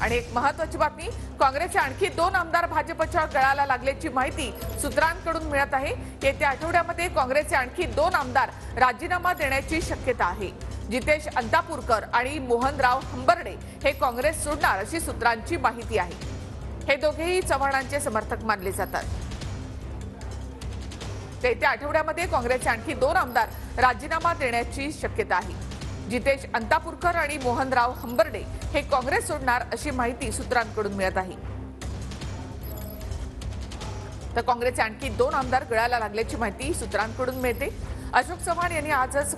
आणि एक महत्त्वाची बातमी, काँग्रेसचे आणखी 2 आमदार भाजपच्या गळाला लागल्याची माहिती सूत्रांकडून मिळत आहे। येत्या आठवड्यामध्ये काँग्रेसचे आणखी 2 आमदार राजीनामा देण्याची शक्यता आहे। जितेश अंतापूरकर आणि मोहनराव हंबर्डे हे काँग्रेस सोडणार अशी सूत्रांची माहिती आहे। हे दोघेही चव्हाणांचे समर्थक मानले जातात। येत्या आठवड्यामध्ये काँग्रेसचे आणखी 2 आमदार राजीनामा देण्याची शक्यता आहे। जितेश अंतापूरकर आणि मोहनराव हंबर्डे हे काँग्रेस सोडणार अशी माहिती सूत्रांकडून मिळत आहे। तर काँग्रेसचे आणखी 2 आमदार गळाला लागल्याची माहिती सूत्रांकडून मिळते। अशोक चव्हाण यांनी आजच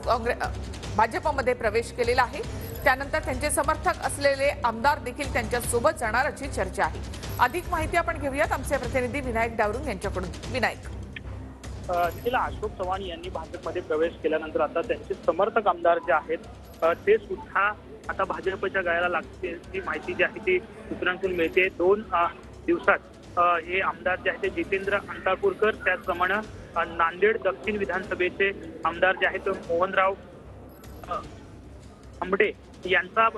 भाजपमध्ये प्रवेश केलेला आहे। त्यानंतर त्यांचे समर्थक असलेले आमदार देखील त्यांच्या सोबत जाणार अशी चर्चा आहे। अधिक माहिती आपण घेऊयात आमचे प्रतिनिधी विनायक डावरुंग यांच्याकडून। विनायक, अशोक चव्हाण यांनी भाजपमध्ये प्रवेश केल्यानंतर आता त्यांचे समर्थक आमदार जे आहेत ते सुद्धा आता भाजपच्या गळाला लागतील ही माहिती जी आहे ती सूत्रांकडून मिळते। 2 दिवसात हे आमदार जे आहेत ते जितेंद्र अंतापूरकर, त्याचप्रमाणे नांदेड दक्षिण विधानसभेचे आमदार जे आहेत मोहनराव हंबर्डे यांचा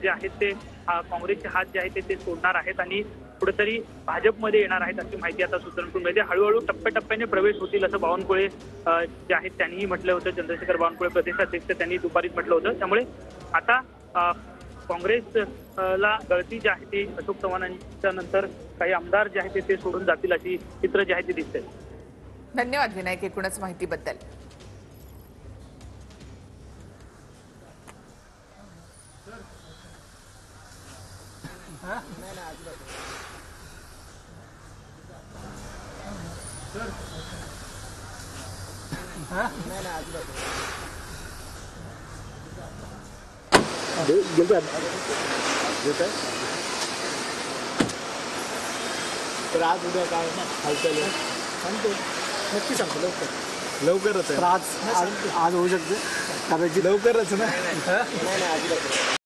जे आहेत ते काँग्रेसचे हात जे आहेत ते सोडणार आहेत आणि कुठेतरी भाजपमध्ये येणार आहेत अशी माहिती आता सूत्रांकडून मिळते। हळूहळू टप्प्याटप्प्याने प्रवेश होतील असं बावनकुळे जे आहेत त्यांनीही म्हटलं होतं। चंद्रशेखर बावनकुळे प्रदेशाध्यक्ष त्यांनी दुपारीच म्हटलं होतं। त्यामुळे आता काँग्रेसला गळती जी आहे ती अशोक चव्हाणांच्या नंतर काही आमदार जे आहेत ते सोडून जातील अशी चित्र जे आहे ते दिसते। धन्यवाद विनायक एकूणच माहितीबद्दल। तर आज उद्या काय हालचाल आहे सांगतो, नक्की सांगतो लवकरच आहे। आज होऊ शकते कदाचित लवकरच ना।